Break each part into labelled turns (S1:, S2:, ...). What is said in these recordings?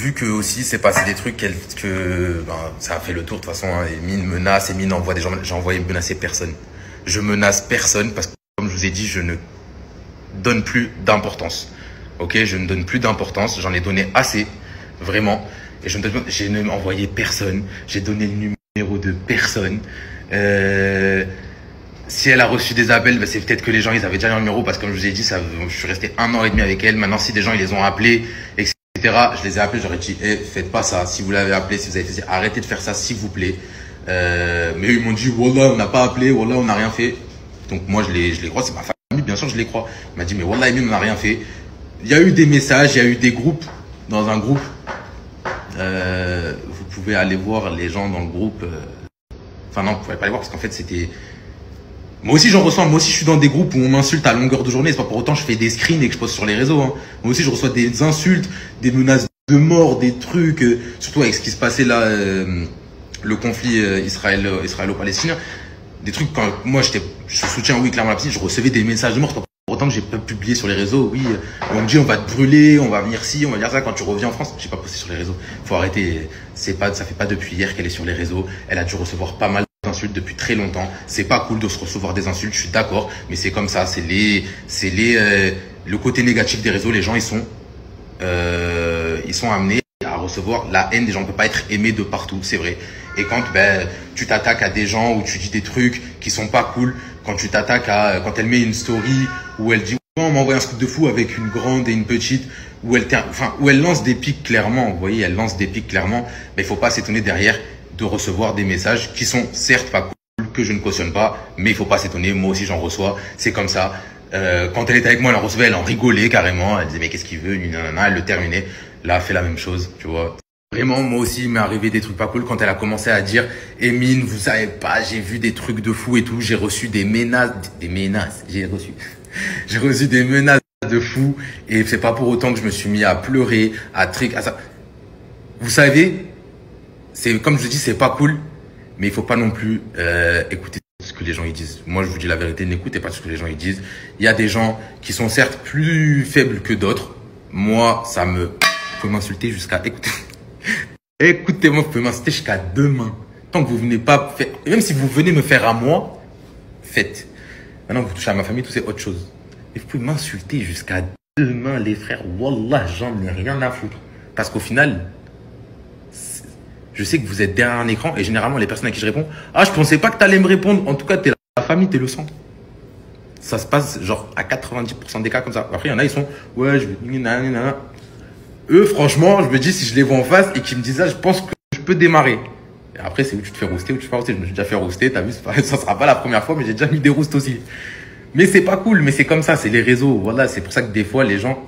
S1: vu que aussi c'est passé des trucs ça a fait le tour de toute façon, hein, Emine menace, Emine envoie des gens, j'ai envoyé menacer personne. Je menace personne parce que comme je vous ai dit, je ne donne plus d'importance. Ok, je ne donne plus d'importance, j'en ai donné assez, vraiment. Et j'ai envoyé personne, j'ai donné le numéro de personne. Si elle a reçu des appels, ben c'est peut-être que les gens ils avaient déjà un numéro parce que comme je vous ai dit, je suis resté 1 an et demi avec elle. Maintenant, si des gens ils les ont appelés, etc., je les ai appelés, j'aurais dit, faites pas ça. Si vous l'avez appelé, si vous avez fait ça, arrêtez de faire ça, s'il vous plaît. Mais eux, ils m'ont dit, Wallah, on n'a pas appelé, Wallah, on n'a rien fait. Donc moi, je les crois, c'est ma famille, bien sûr, je les crois. Il m'a dit, mais Wallah, Emine, on n'a rien fait. Il y a eu des messages, il y a eu des groupes. Dans un groupe, vous pouvez aller voir les gens dans le groupe. Enfin non, vous pouvez pas les voir parce qu'en fait, c'était... Moi aussi, j'en ressens. Moi aussi, je suis dans des groupes où on m'insulte à longueur de journée. C'est pas pour autant que je fais des screens et que je poste sur les réseaux. Hein. Moi aussi, je reçois des insultes, des menaces de mort, des trucs. Surtout avec ce qui se passait là, le conflit israélo-palestinien. Des trucs quand moi, je soutiens, oui, clairement la Palestine. Je recevais des messages de mort. C'est pas pour autant que j'ai pas publié sur les réseaux. Oui, on me dit, on va te brûler, on va venir ci, on va dire ça quand tu reviens en France. J'ai pas posté sur les réseaux. Faut arrêter. Ça fait pas depuis hier qu'elle est sur les réseaux. Elle a dû recevoir pas mal insultes depuis très longtemps. C'est pas cool de se recevoir des insultes, je suis d'accord, mais c'est comme ça, le côté négatif des réseaux. Les gens ils sont amenés à recevoir la haine des gens. On peut pas être aimé de partout, c'est vrai. Et quand tu t'attaques à des gens ou tu dis des trucs qui sont pas cool, quand elle met une story où elle dit on m'a envoyé un truc de fou avec une grande et une petite, où elle lance des pics clairement, vous voyez, elle lance des pics clairement, mais il faut pas s'étonner derrière de recevoir des messages qui sont certes pas cool, que je ne cautionne pas, mais il faut pas s'étonner, moi aussi j'en reçois, c'est comme ça. Quand elle était avec moi, elle en recevait, elle en rigolait carrément, elle disait mais qu'est-ce qu'il veut, elle le terminait. Là, elle fait la même chose, tu vois. Vraiment, moi aussi, il m'est arrivé des trucs pas cool quand elle a commencé à dire Emine, vous savez pas, j'ai vu des trucs de fou et tout, j'ai reçu des menaces, j'ai reçu des menaces de fou et c'est pas pour autant que je me suis mis à pleurer, à ça. Vous savez, c'est comme je dis, c'est pas cool, mais il faut pas non plus écouter ce que les gens ils disent. Moi, je vous dis la vérité, n'écoutez pas ce que les gens ils disent. Il y a des gens qui sont certes plus faibles que d'autres. Moi, vous pouvez m'insulter jusqu'à écoutez-moi, vous pouvez m'insulter jusqu'à demain. Tant que vous venez pas faire, même si vous venez me faire à moi, faites. Maintenant, vous touchez à ma famille, tout c'est autre chose. Et vous pouvez m'insulter jusqu'à demain, les frères. Wallah, j'en ai rien à foutre. Parce qu'au final, je sais que vous êtes derrière un écran et généralement, les personnes à qui je réponds, je pensais pas que tu allais me répondre. En tout cas, t'es la famille, t'es le sang. Ça se passe genre à 90% des cas comme ça. Après, il y en a, ils sont, ouais, je vais... Eux, franchement, je me dis, si je les vois en face et qu'ils me disent ça, je pense que je peux démarrer. Et après, c'est où tu te fais rouster ou tu te fais rouster. Je me suis déjà fait rouster, t'as vu, ça sera pas la première fois, mais j'ai déjà mis des roustes aussi. Mais c'est pas cool, mais c'est comme ça, c'est les réseaux. Voilà, c'est pour ça que des fois, les gens,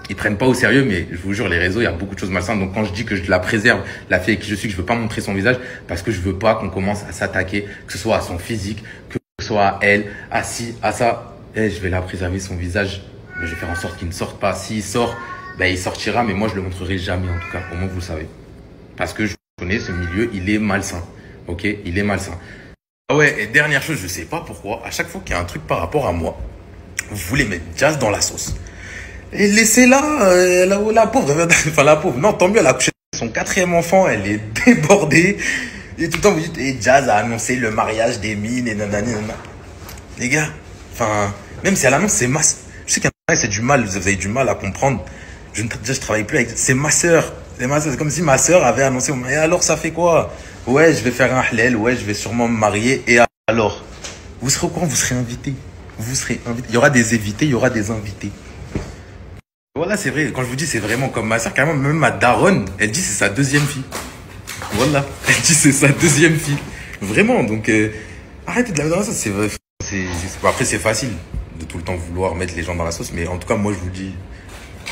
S1: ils prennent pas au sérieux, mais je vous jure, les réseaux, il y a beaucoup de choses malsaines. Donc quand je dis que je la préserve, la fille avec qui je suis, que je veux pas montrer son visage, parce que je veux pas qu'on commence à s'attaquer, que ce soit à son physique, que ce soit à elle, à ça. Je vais la préserver son visage, mais je vais faire en sorte qu'il ne sorte pas. S'il sort, il sortira, mais moi je le montrerai jamais en tout cas, au moins vous le savez. Parce que je connais ce milieu, il est malsain. Ok, il est malsain. Ah ouais, et dernière chose, je sais pas pourquoi, à chaque fois qu'il y a un truc par rapport à moi, vous voulez mettre Jazz dans la sauce. Et laissez-la, la pauvre, enfin la pauvre, non, tant mieux, elle a accouché son 4e enfant, elle est débordée. Et tout le temps vous dites, et Jazz a annoncé le mariage d'Emine et nanani. Les gars, même si elle annonce, c'est je sais qu'il y en a, c'est du mal, vous avez du mal à comprendre. Je travaille plus avec, c'est ma sœur. C'est comme si ma sœur avait annoncé, et alors ça fait quoi? Ouais, je vais faire un halal, ouais, je vais sûrement me marier, et alors? Vous serez au courant, vous serez invité. Vous serez invité. Il y aura des invités, il y aura des invités. Voilà, c'est vrai, quand je vous dis, c'est vraiment comme ma sœur, carrément, même ma daronne, elle dit c'est sa 2e fille. Voilà, elle dit c'est sa 2e fille. Vraiment, donc, arrêtez de la mettre dans la sauce, après, c'est facile de tout le temps vouloir mettre les gens dans la sauce, mais en tout cas, moi, je vous dis,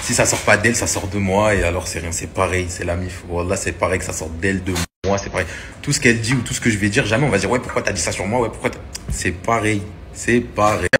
S1: si ça sort pas d'elle, ça sort de moi, et alors c'est rien, c'est pareil, c'est la mif. Voilà, c'est pareil que ça sort d'elle, de moi, c'est pareil. Tout ce qu'elle dit ou tout ce que je vais dire, jamais on va dire, ouais, pourquoi t'as dit ça sur moi, ouais, pourquoi c'est pareil, c'est pareil.